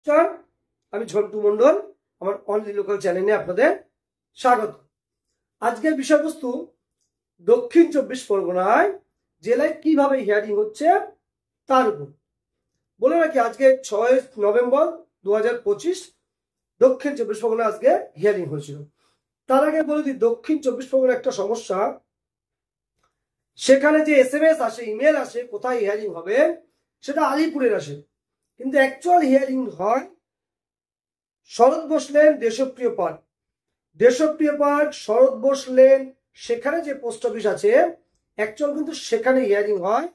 নমস্কার, আমি ঝন্টু মন্ডল। আমার অনলি লোকাল চ্যানেলে আপনাদের স্বাগত। আজকের বিষয়বস্তু দক্ষিণ 24 পরগনায় জেলায় কিভাবে হিয়ারিং হচ্ছে তার উপর। বলে রাখি, আজকে 6 নভেম্বর 2025 দক্ষিণ 24 পরগনা আজকে হিয়ারিং হয়েছিল। তার আগে বলে দিই, দক্ষিণ 24 পরগনা একটা সমস্যা, সেখানে যে SMS আসে, ইমেল আসে কোথায় হিয়ারিং হবে, সেটা আলিপুরের আসে, কিন্তু অ্যাকচুয়াল হিয়ারিং হয় শরৎ বোস লেন, দেশপ্রিয় পার্ক। দেশপ্রিয় পার্ক, শরৎ বোস লেন, সেখানে যে পোস্ট অফিস আছে অ্যাকচুয়াল কিন্তু সেখানে হিয়ারিং হয়,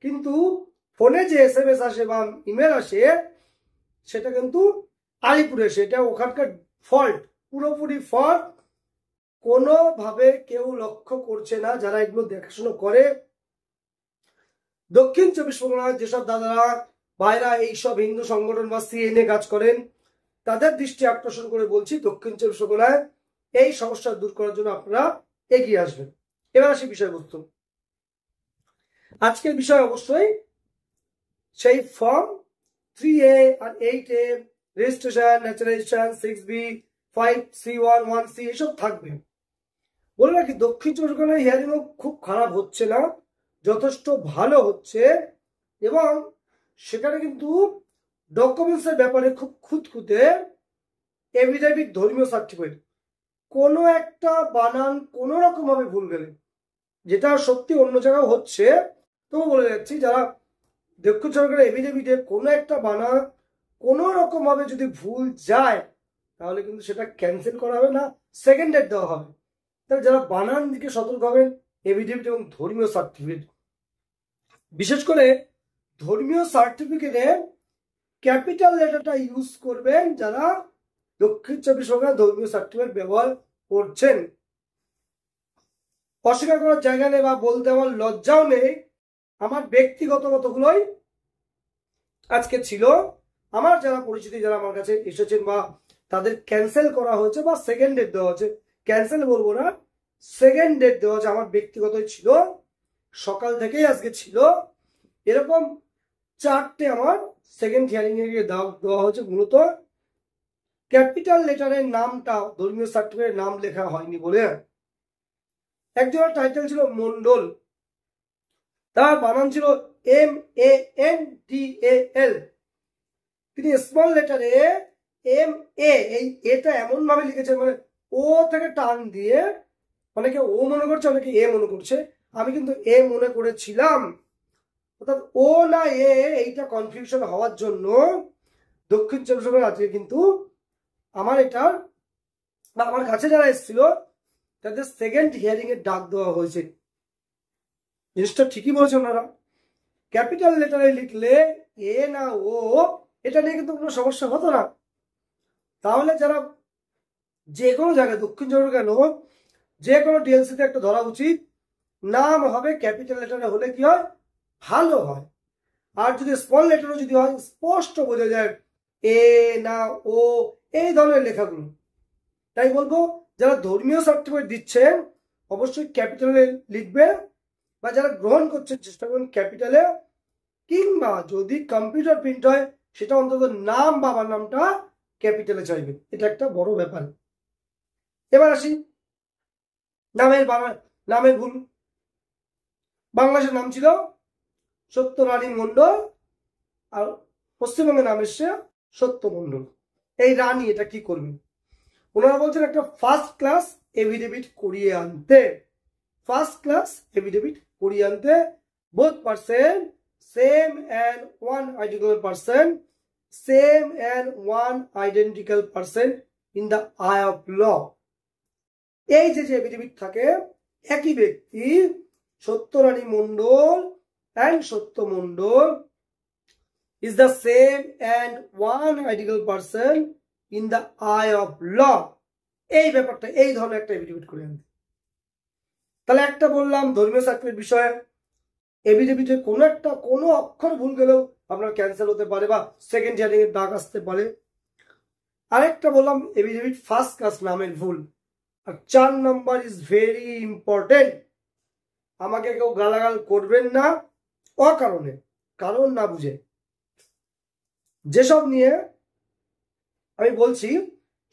কিন্তু ফোনে যে SMS আসে বা ইমেল আসে সেটা কিন্তু আলিপুরে। সেটা ওখানকার ফল্ট, পুরোপুরি ফল্ট, কোনোভাবে কেউ লক্ষ্য করছে না যারা এগুলো দেখাশোনা করে। দক্ষিণ 24 পরগনায় যেসব দাদারা ভাইরা এইসব হিন্দু সংগঠন বা CNA কাজ করেন, তাদের দৃষ্টি আকর্ষণ করে বলছি, দক্ষিণ 24 পরগনায় এই সমস্যা দূর করার জন্য আপনারা এগিয়ে আসবেন। এবার আসি বিষয়বস্তু। আজকের বিষয় অবশ্যই সেই ফর্ম 3A আর 8A, registration, naturalisation, 6B, 5C1, 1C এসব থাকবে। বলে রাখি, দক্ষিণ 24 পরগনায় হিয়ারিংও খুব খারাপ হচ্ছে না, যথেষ্ট ভালো হচ্ছে, এবং সেখানে কিন্তু ডকুমেন্টসের ব্যাপারে খুব খুঁতখুঁতে। এফিডেভিট, ধর্মীয় সার্টিফিকেট, কোনো একটা বানান কোনো রকম ভাবে ভুল গেলে, যেটা সত্যি অন্য জায়গায় হচ্ছে, তো বলে যাচ্ছি, যারা দক্ষিণ সরকারের এফিডেভিটে কোনো একটা বানান কোনো রকম ভাবে যদি ভুল যায়, তাহলে কিন্তু সেটা ক্যান্সেল করা হবে না, সেকেন্ড ডেট দেওয়া হবে। তাহলে যারা বানান দিকে সতর্ক হবেন, এফিডেভিট এবং ধর্মীয় সার্টিফিকেট, বিশেষ করে ধর্মীয় সার্টিফিকেটে ক্যাপিটাল লেটারটা ইউজ করবেন যারা দক্ষিণ 24 পরগনা ধর্মীয় সার্টিফিকেট ব্যবহার করছেন। অস্বীকার করার জায়গা নেই বা বলতে আমার লজ্জাও নেই, আমার ব্যক্তিগত মতগুলোই আজকে ছিল। আমার যারা পরিচিতি, যারা আমার কাছে এসেছেন বা তাদের ক্যান্সেল করা হয়েছে বা সেকেন্ড ডেট দেওয়া হচ্ছে, ক্যান্সেল বলবো না, সেকেন্ড ডেট দেওয়া হচ্ছে, আমার ব্যক্তিগতই ছিল, সকাল থেকেই আজকে ছিল। এরকম 4টে আমার সেকেন্ড হিয়ারিং এ দেওয়া হয়েছে। মূলত ক্যাপিটাল লেটারের নামটা ধর্মীয় সার্টিফিকেটের নাম লেখা হয়নি বলে। একজনের টাইটেল ছিল মন্ডল, তার বানান ছিল MANDAL, তিনি স্মল লেটারে MA, এই এটা এমন ভাবে লিখেছেন, মানে ও থেকে টান দিয়ে, অনেকে ও মনে করছে, অনেকে এ মনে করছে, আমি কিন্তু এ মনে করেছিলাম। অর্থাৎ ও না এ, এইটা কনফিউশন হওয়ার জন্য দক্ষিণ 24 পরগনা আজকে কিন্তু আমার এটার বা আমার কাছে যারা এসেছিল তাদের সেকেন্ড হিয়ারিং এর ডাক দেওয়া হয়েছে। জিনিসটা ঠিকই বলছে ওনারা, ক্যাপিটাল লেটারে লিখলে এ না ও, এটা নিয়ে কিন্তু কোনো সমস্যা হতো না। তাহলে যারা যে কোনো জায়গায় দক্ষিণ 24 পরগনা কেন, যে কোনো ডিএলসিতে একটা ধরা উচিত, নাম হবে ক্যাপিটাল লেটারে হলে কি হয়, ভালো হয়। আর যদি স্মল লেটারও যদি হয়, স্পষ্ট বোঝা যায় এ না ও, এই ধরনের লেখাগুলো। তাই বলবো, যারা ধর্মীয় সার্টিফিকেট দিচ্ছেন অবশ্যই ক্যাপিটালে লিখবে, বা যারা গ্রহণ করছেন চেষ্টা করুন ক্যাপিটালে, কিংবা যদি কম্পিউটার প্রিন্ট হয় সেটা অন্তত নাম, বাবার নামটা ক্যাপিটালে চাইবে, এটা একটা বড় ব্যাপার। এবার আসি নামের ভুল। বাংলাদেশের নাম ছিল সত্যরানী মণ্ডল, আর পশ্চিমবঙ্গের নাম এসছে সত্য মণ্ডল। এই রানী, এটা কি করবে? ওনারা বলছেন একটা ফার্স্ট ক্লাস এফিডেভিট করিয়ে আনতে, ফার্স্ট ক্লাস এফিডেভিট করিয়ে আনতে, both person same and one identical person, same and one identical person in the eye of law. এই যে এফিডেভিট থাকে, একই ব্যক্তি সত্যরানী মণ্ডল and Satya Mondol is the same and one identical person in the eye of law. এই ব্যাপারটা, এই ধরনের একটা এফিডেভিট করে আনতে। তাহলে একটা বললাম ধর্মীয় সার্টিফিকেট বিষয়ে, এফিডেভিটে কোনো অক্ষর ভুল গেলেও আপনার ক্যান্সেল হতে পারে বা সেকেন্ড হিয়ারিং এর ডাক আসতে পারে। আরেকটা বললাম এফিডেভিট ফার্স্ট ক্লাস নামের ভুল। আর 4 নম্বর ইজ ভেরি ইম্পর্টেন্ট, আমাকে কেউ গালাগাল করবেন না অকারণে, কারণ না বুঝে। যেসব নিয়ে আমি বলছি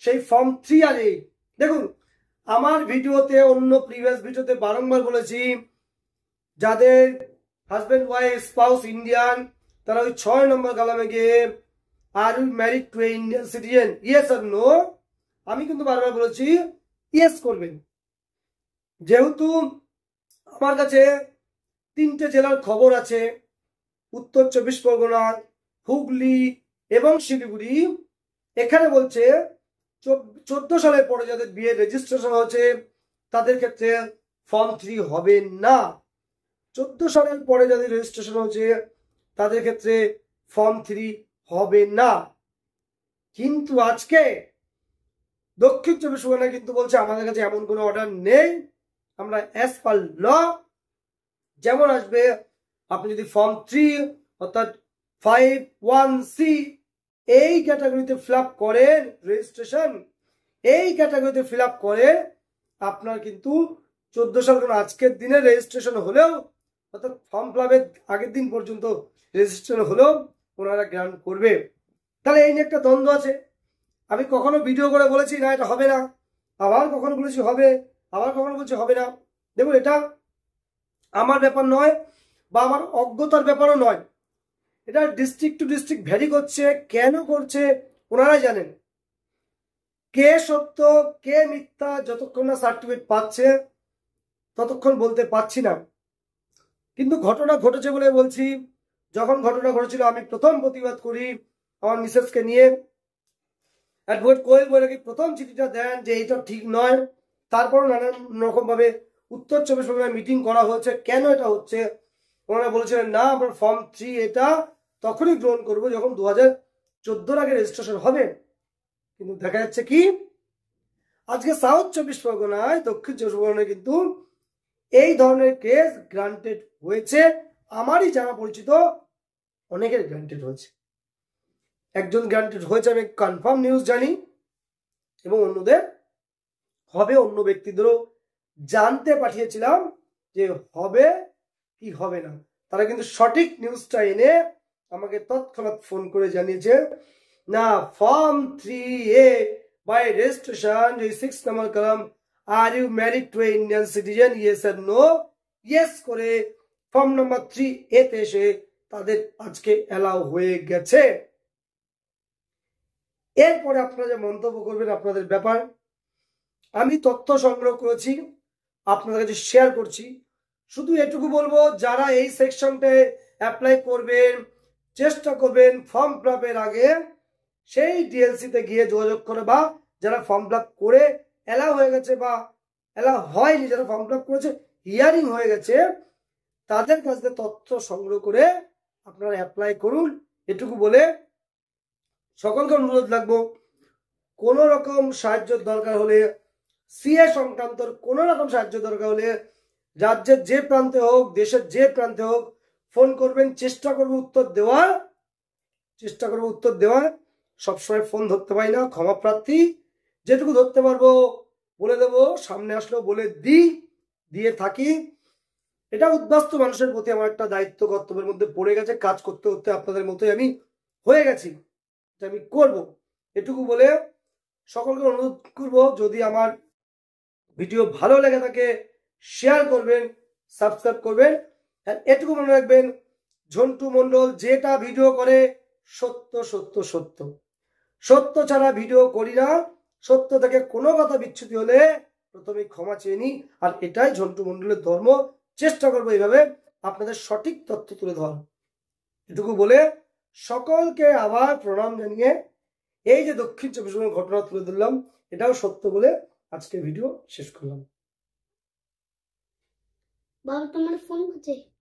সেই ফর্ম 3 আর 8। দেখুন আমার ভিডিওতে, অন্য প্রিভিয়াস ভিডিওতে বারংবার বলেছি, যাদের হাজব্যান্ড ওয়াইফ স্পাউস ইন্ডিয়ান, তারা ওই 6 নম্বর কলামে গিয়ে are you married to a Indian citizen, yes আর নো, আমি কিন্তু বারবার বলেছি ইয়েস করবেন। যেহেতু আমার কাছে 3টে জেলার খবর আছে, উত্তর 24 পরগনা, হুগলি এবং শিলিগুড়ি, এখানে বলছে 14 সালের পরে যাদের বিয়ে রেজিস্ট্রেশন হয়েছে তাদের ক্ষেত্রে ফর্ম 3 হবে না। 14 সালের পরে যাদের রেজিস্ট্রেশন হয়েছে তাদের ক্ষেত্রে ফর্ম 3 হবে না। কিন্তু আজকে দক্ষিণ 24 পরগনা কিন্তু বলছে আমাদের কাছে এমন কোনো অর্ডার নেই, আমরা অ্যাজ পার ল যেমন আসবে, আপনি যদি ফর্ম 3 অর্থাৎ 5(1)(c) এই ক্যাটাগরিতে ফিল আপ করেন, রেজিস্ট্রেশন এই ক্যাটাগরিতে ফিল আপ করে, আপনার কিন্তু 14 সাল আজকের দিনে রেজিস্ট্রেশন হলেও, অর্থাৎ ফর্ম ফিল আপের আগের দিন পর্যন্ত রেজিস্ট্রেশন হলেও ওনারা গ্রান্ট করবে। তাহলে এই নিয়ে একটা দ্বন্দ্ব আছে। আমি কখনো ভিডিও করে বলেছি না এটা হবে না, আবার কখনো বলেছি হবে, আবার কখনো বলছি হবে না। দেখুন এটা আমার ব্যাপার নয় বা আমার অজ্ঞতার ব্যাপারও নয়, এটা ডিস্ট্রিক্ট টু ডিস্ট্রিক্ট ভ্যারি করছে। কেন করছে ওনারাই জানেন। কে সত্য কে মিথ্যা যতক্ষণ না সার্টিফিকেট পাচ্ছে ততক্ষণ বলতে পারছি না। কিন্তু ঘটনা ঘটেছে বলে বলছি। যখন ঘটনা ঘটেছিল আমি প্রথম প্রতিবাদ করি আমার মিসেসকে নিয়ে। অ্যাডভোকেট কোয়েল বলে কি প্রথম চিঠিটা দেন যে এটা ঠিক নয়। তারপর নানান রকম ভাবে উত্তর 24 পরগনায় মিটিং করা হয়েছে, কেন এটা হচ্ছে। ওনারা বলেছিলেন না আমরা ফর্ম 3 এটা তখনই গ্রহণ করবো যখন 2014 আগে রেজিস্ট্রেশন হবে। কিন্তু দেখা যাচ্ছে কি আজকে সাউথ 24 পরগনায়, দক্ষিণ 24 পরগনায় কিন্তু এই ধরনের কেস গ্রান্টেড হয়েছে। আমারই জানা পরিচিত অনেকের গ্রান্টেড হয়েছে। একজন গ্রান্টেড হয়েছে আমি কনফার্ম নিউজ জানি, এবং অন্যদের হবে, অন্য ব্যক্তিদেরও জানতে পাঠিয়েছিলাম যে হবে কি হবে না। তারা কিন্তু সঠিক নিউজটা এনে আমাকে তৎক্ষণাৎ ফোন করে জানিয়েছে না form 3A by registration 6 number column are you married to a Indian citizen, yes আর নো, ইয়েস করে ফর্ম নাম্বার 3A তে এসে তাদের আজকে অ্যালাউ হয়ে গেছে। এরপরে আপনারা যে মন্তব্য করবেন আপনাদের ব্যাপার। আমি তথ্য সংগ্রহ করেছি, আপনাদের কাছে শেয়ার করছি। শুধু এটুকু বলবো যারা এই সেকশনটায় অ্যাপ্লাই করবেন চেষ্টা করবেন ফর্ম ফিল আপের আগে সেই ডিএলসিতে গিয়ে যোগাযোগ করে, বা যারা ফর্ম ফিল আপ করে অ্যালাউ হয়ে গেছে বা অ্যালাউ হয়নি, যারা ফর্ম ফিল আপ করেছে হিয়ারিং হয়ে গেছে, তাদের কাছ থেকে তথ্য সংগ্রহ করে আপনারা অ্যাপ্লাই করুন। এটুকু বলে সকলকে অনুরোধ রাখবো, কোনো রকম সাহায্যের দরকার হলে, সিএ সংক্রান্ত কোনো রকম সাহায্য দরকার হলে রাজ্যের যে প্রান্তে হোক, দেশের যে প্রান্তে হোক ফোন করবেন। চেষ্টা করবো উত্তর দেওয়ার। সবসময় ফোন ধরতে পারি না, ক্ষমা প্রার্থী। যেটুকু ধরতে পারবো বলে দেবো, সামনে আসলেও বলে দিয়ে থাকি। এটা উদ্বাস্তু মানুষের প্রতি আমার একটা দায়িত্ব কর্তব্যের মধ্যে পড়ে গেছে। কাজ করতে করতে আপনাদের মতোই আমি হয়ে গেছি, আমি করব। এটুকু বলে সকলকে অনুরোধ করবো, যদি আমার ভিডিও ভালো লেগে থাকে শেয়ার করবেন, সাবস্ক্রাইব করবেন। আর এটুকু মনে রাখবেন, ঝন্টু মণ্ডল যেটা ভিডিও করে সত্য সত্য সত্য, সত্য ছাড়া ভিডিও করি না। সত্য থেকে কোনো কথা বিচ্যুতি হলে প্রথমে ক্ষমা চেয়ে নিই। আর এটাই ঝন্টু মণ্ডলের ধর্ম। চেষ্টা করবো এইভাবে আপনাদের সঠিক তথ্য তুলে ধরা। এটুকু বলে সকলকে আবার প্রণাম জানিয়ে এই যে দক্ষিণ 24 পরগনার ঘটনা তুলে ধরলাম, এটাও সত্য বলে আজকে ভিডিও শেষ করলাম। বাবা তোমার ফোন করছে।